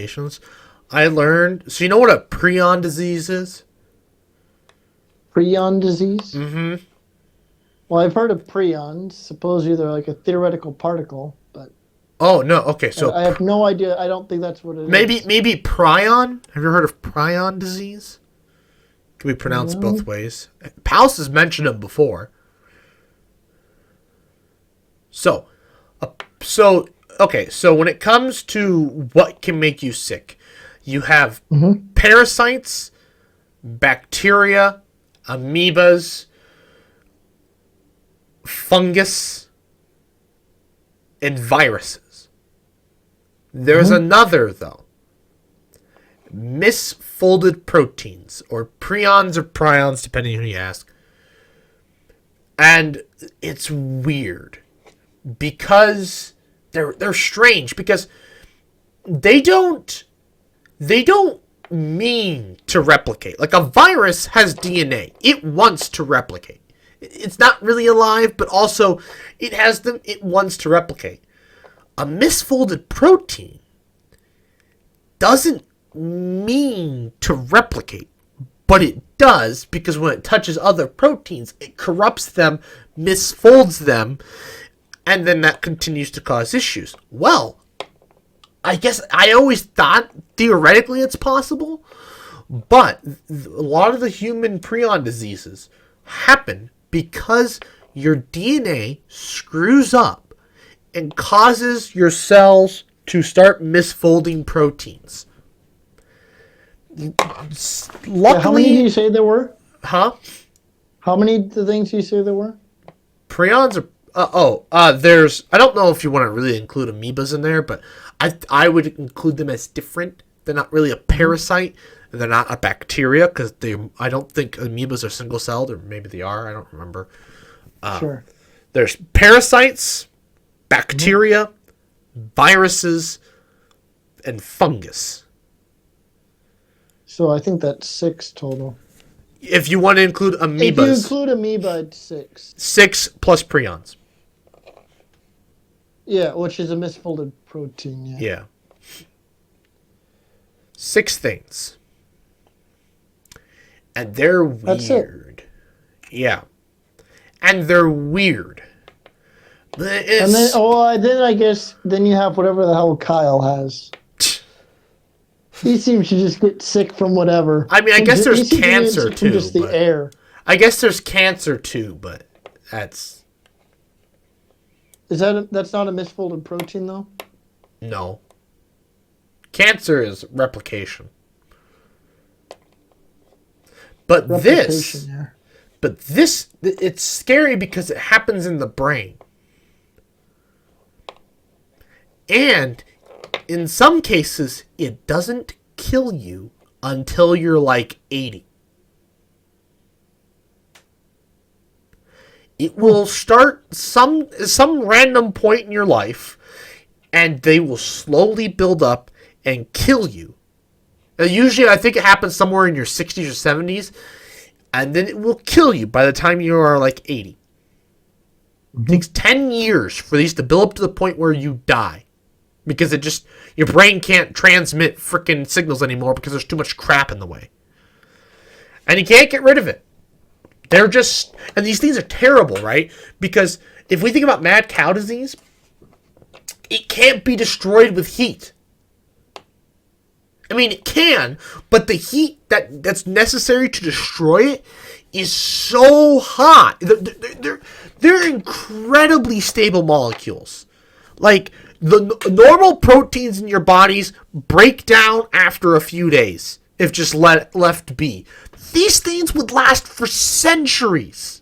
conversations, I learned. So you know what a prion disease is? Prion disease? Mm-hmm. Well, I've heard of prions. Supposedly they're like a theoretical particle, but Oh no. Okay. So I have no idea. I don't think that's what it maybe is. maybe prion. Have you heard of prion disease? Can be pronounced both Prion? ways. Paus has mentioned them before. So, uh, so okay. So when it comes to what can make you sick, you have Mm-hmm. parasites, bacteria, amoebas, fungus, and viruses. There's Mm-hmm. another though. Misfolded proteins, or prions or prions, depending on who you ask. And it's weird because they're strange because they don't they don't mean to replicate. Like a virus has DNA. It wants to replicate. It's not really alive, but also it has them. It wants to replicate. A misfolded protein doesn't mean to replicate, but it does because when it touches other proteins, it corrupts them, misfolds them, and then that continues to cause issues. Well, I guess I always thought theoretically it's possible, but a lot of the human prion diseases happen because your DNA screws up and causes your cells to start misfolding proteins. Yeah, how many do you Luckily, say there were? huh? How many the things do you say there were? Prions are. There's. I don't know if you want to really include amoebas in there, but I would include them as different. They're not really a Mm-hmm. parasite. They're not a bacteria because they. I don't think amoebas are single celled, or maybe they are. I don't remember. Sure. There's parasites, Mm-hmm. bacteria, viruses, and fungus. So I think that's six total. If you want to include If you amoebas, include amoeba, it's six. 6 plus prions. Yeah, which is a misfolded protein. Yeah. Yeah. 6 things. And they're That's it. weird. Yeah. And they're weird. And then, It's. then I guess then you have whatever the hell Kyle has. He seems to just get sick from whatever. I mean, I guess He there's seems to get cancer sick from too, just the but. air. I guess there's cancer too, but that's. That's not a misfolded protein though? No. Cancer is replication. But Replication, this. yeah. But this. It's scary because it happens in the brain. And in some cases, it doesn't kill you until you're like 80. It will start some random point in your life, and they will slowly build up and kill you. Usually, I think it happens somewhere in your 60s or 70s, and then it will kill you by the time you are like 80. It takes 10 years for these to build up to the point where you die. Because your brain can't transmit freaking signals anymore because there's too much crap in the way. And you can't get rid of it. And these things are terrible, right? Because if we think about mad cow disease, it can't be destroyed with heat. I mean, it can, but the heat that's necessary to destroy it is so hot. They're incredibly stable molecules. Like, the normal proteins in your bodies break down after a few days if just left be. These things would last for centuries.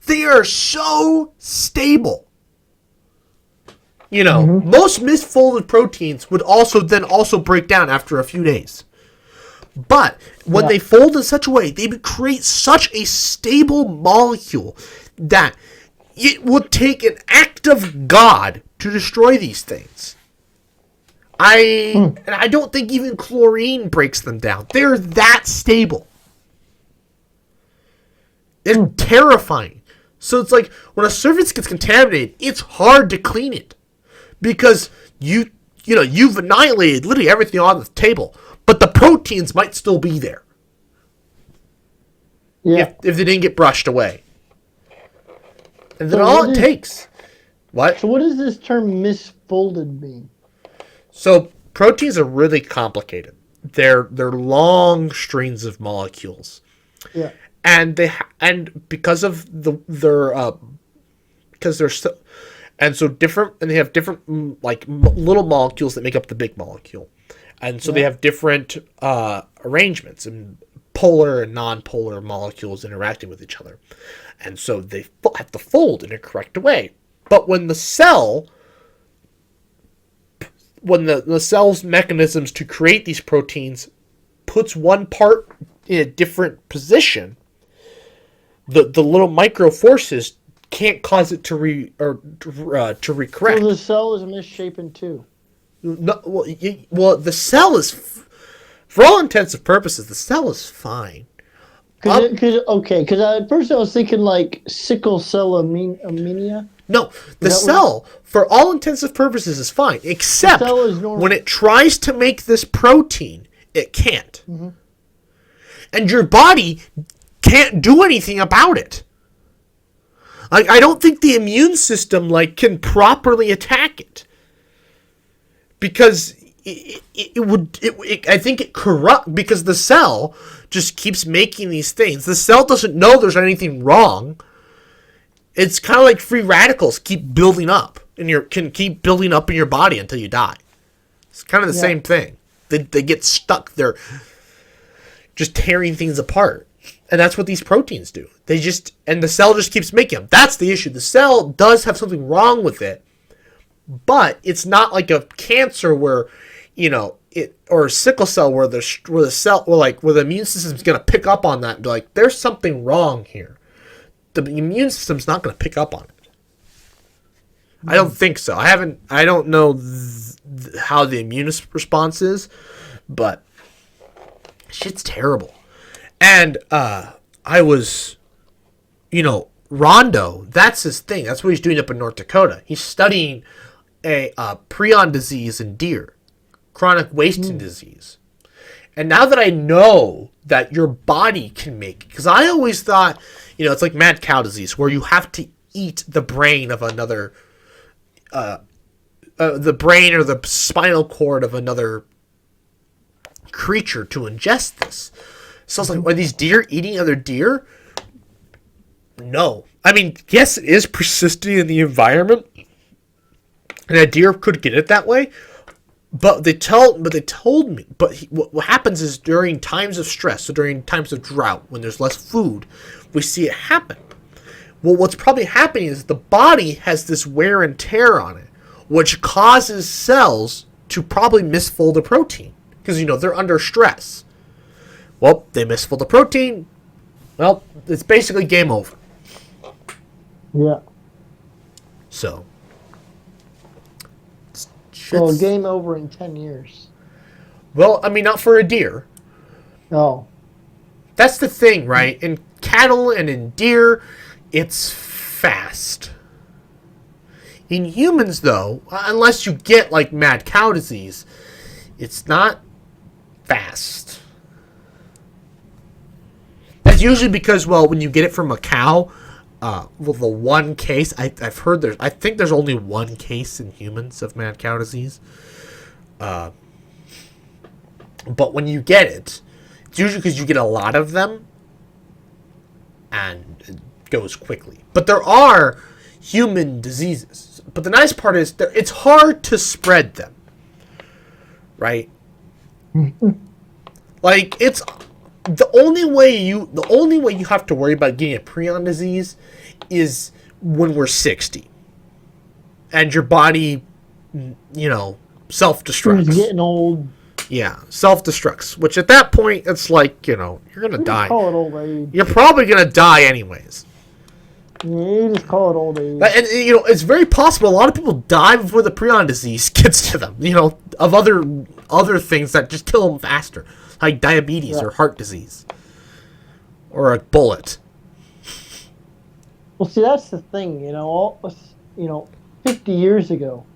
They are so stable. Most misfolded proteins would also break down after a few days. But when Yeah. they fold in such a way, they would create such a stable molecule that it would take an act of God to destroy these things. And I don't think even chlorine breaks them down. They're that stable. They're terrifying. So it's like when a surface gets contaminated, it's hard to clean it because you you've annihilated literally everything on the table, but the proteins might still be there. Yeah. If they didn't get brushed away. And then all it takes. What? So what does this term misfolded mean? So proteins are really complicated. They're long strings of molecules. Yeah. And because of because they're so, and so different, and they have different like little molecules that make up the big molecule. And so they have different arrangements and polar and non-polar molecules interacting with each other. And so they have to fold in a correct way. But when the cell's mechanisms to create these proteins puts one part in a different position, the little micro forces can't cause it to recorrect. So the cell is misshapen too. No, well, the cell is, for all intents and purposes, the cell is fine. Because at first I was thinking like sickle cell anemia. No, the cell, for all intents and purposes, is fine, except when it tries to make this protein, it can't. Mm-hmm. And your body can't do anything about it. I don't think the immune system can properly attack it. Because I think it corrupt, because the cell just keeps making these things. The cell doesn't know there's anything wrong. It's kind of like free radicals keep building up in your body until you die. It's kind of the same thing. They get stuck. They're just tearing things apart. And that's what these proteins do. And the cell just keeps making them. That's the issue. The cell does have something wrong with it. But it's not like a cancer where, or a sickle cell where the immune system is going to pick up on that and be like, there's something wrong here. The immune system's not going to pick up on it. I don't think so. I don't know how the immune response is, but shit's terrible. And I was, Rondo, that's his thing. That's what he's doing up in North Dakota. He's studying a prion disease in deer, chronic wasting disease. And now that I know that your body can make, because I always thought, it's like mad cow disease, where you have to eat the brain of another, the brain or the spinal cord of another creature to ingest this. So I was like, are these deer eating other deer? No. I mean, yes, it is persisting in the environment, and a deer could get it that way. But they told me. But what happens is during times of stress, so during times of drought, when there's less food, we see it happen. Well, what's probably happening is the body has this wear and tear on it, which causes cells to probably misfold a protein because they're under stress. Well, they misfold the protein. Well, it's basically game over. Yeah. So. Well, game over in 10 years. Well, I mean, not for a deer. Oh. That's the thing, right? In cattle and in deer, it's fast. In humans, though, unless you get mad cow disease, it's not fast. That's usually because, when you get it from a cow, the one case I've heard I think there's only one case in humans of mad cow disease. But when you get it, it's usually because you get a lot of them, and it goes quickly. But there are human diseases. But the nice part is it's hard to spread them, right? It's the only way you have to worry about getting a prion disease is when we're 60 and your body self-destructs. It's getting old. Yeah, self-destructs, which at that point it's you're gonna die. Call it old age. You're probably gonna die anyways. Yeah, you just call it old age. And it's very possible a lot of people die before the prion disease gets to them, of other things that just kill them faster, like diabetes or heart disease or a bullet. Well, see, that's the thing, 50 years ago,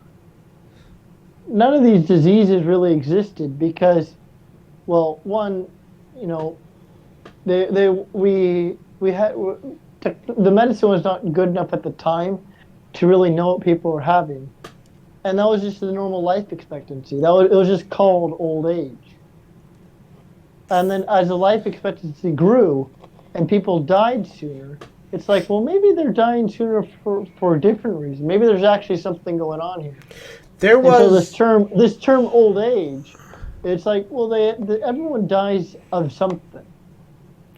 none of these diseases really existed because, well, one, you know, they we had the medicine was not good enough at the time to really know what people were having, and that was just the normal life expectancy. It was just called old age. And then as the life expectancy grew, and people died sooner, it's like, well, maybe they're dying sooner for a different reason. Maybe there's actually something going on here. There And so was this term old age, it's like, well, everyone dies of something.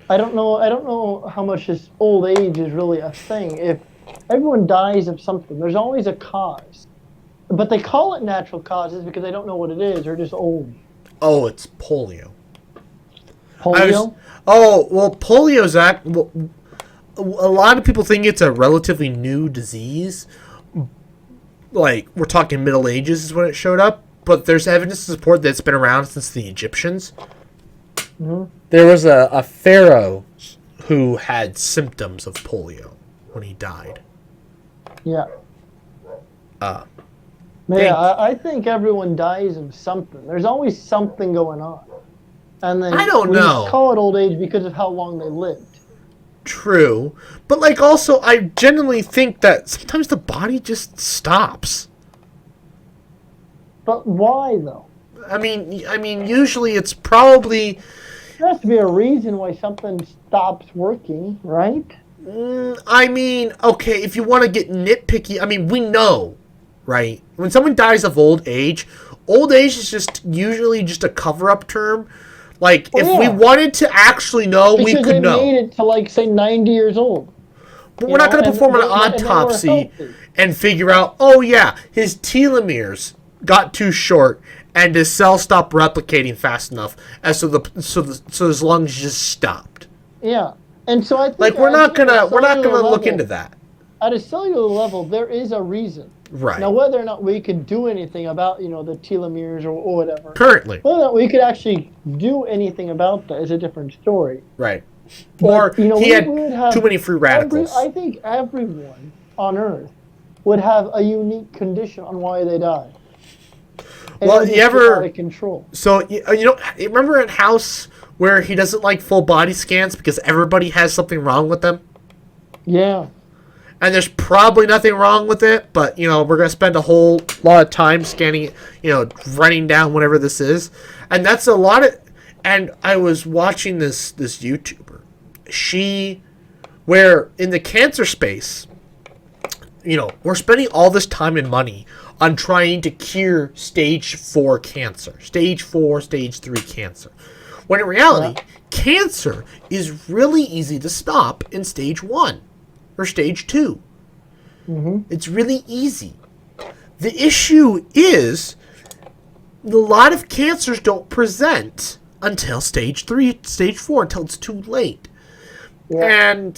I don't know how much this old age is really a thing. If everyone dies of something, there's always a cause. But they call it natural causes because they don't know what it is. They're just old. oh, it's polio. Polio? Polio's a lot of people think it's a relatively new disease. Like, we're talking Middle Ages is when it showed up, but there's evidence to support that it's been around since the Egyptians. Mm-hmm. There was a pharaoh who had symptoms of polio when he died. Yeah. Uh, I think everyone dies of something. There's always something going on. And then I don't we know. just call it old age because of how long they lived. True. But, like, also, I genuinely think that sometimes the body just stops. But why, though? I mean, usually it's probably... There has to be a reason why something stops working, right? I mean, okay, if you want to get nitpicky, I mean, we know, right? When someone dies of old age is just usually just a cover-up term. Like, if we wanted to actually know, we could know. Because they made it to, like, say, 90 years old. But we're not going to perform an autopsy and figure out, oh, yeah, his telomeres got too short and his cells stopped replicating fast enough, and so his lungs just stopped. Yeah. And so I think... Like, we're not gonna look into that. At a cellular level, there is a reason. Right. Now, whether or not we could do anything about, the telomeres or whatever. Currently. Whether or not we could actually do anything about that is a different story. Right. But, or he had too many free radicals. I think everyone on Earth would have a unique condition on why they die. And well, you ever... out of control. So, you remember in House where he doesn't like full body scans because everybody has something wrong with them? Yeah. And there's probably nothing wrong with it, but, we're going to spend a whole lot of time scanning it, running down whatever this is. And that's a lot of... And I was watching this YouTuber. Where in the cancer space, we're spending all this time and money on trying to cure stage 4 cancer. Stage 4, stage 3 cancer. When in reality, cancer is really easy to stop in stage 1. Or stage 2. Mm-hmm. It's really easy. The issue is a lot of cancers don't present until stage 3, stage 4, until it's too late. Yeah.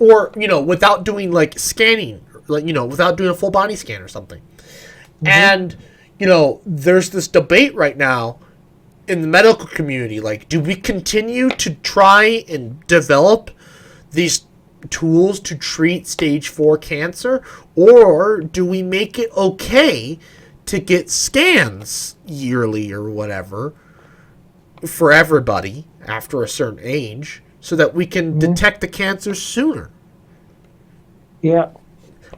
Or without doing like scanning, like without doing a full body scan or something. Mm-hmm. And there's this debate right now in the medical community, like, do we continue to try and develop these tools to treat stage 4 cancer, or do we make it okay to get scans yearly or whatever for everybody after a certain age so that we can detect the cancer sooner? Yeah.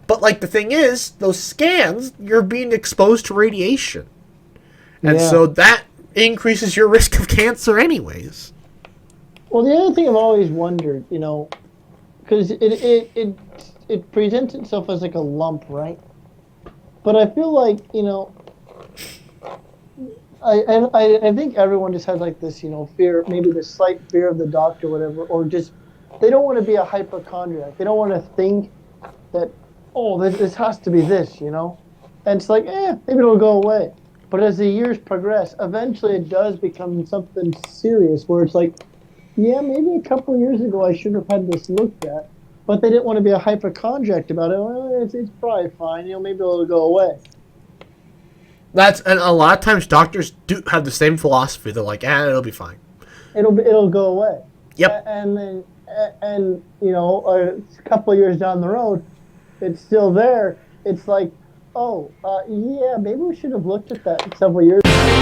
But, like, the thing is, those scans, you're being exposed to radiation. And so that increases your risk of cancer anyways. Well, the other thing I've always wondered, because it presents itself as like a lump, right? But I feel like, I think everyone just has like this, fear, maybe this slight fear of the doctor, or whatever, or just they don't want to be a hypochondriac. They don't want to think that, this has to be this, And it's like, maybe it'll go away. But as the years progress, eventually it does become something serious where it's like, yeah, maybe a couple of years ago I should have had this looked at, but they didn't want to be a hypochondriac about it. Well, it's probably fine. Maybe it'll go away. And a lot of times doctors do have the same philosophy. They're like, it'll be fine. It'll go away. Yep. And then, a couple of years down the road, it's still there. It's like, Oh, yeah, maybe we should have looked at that several years ago.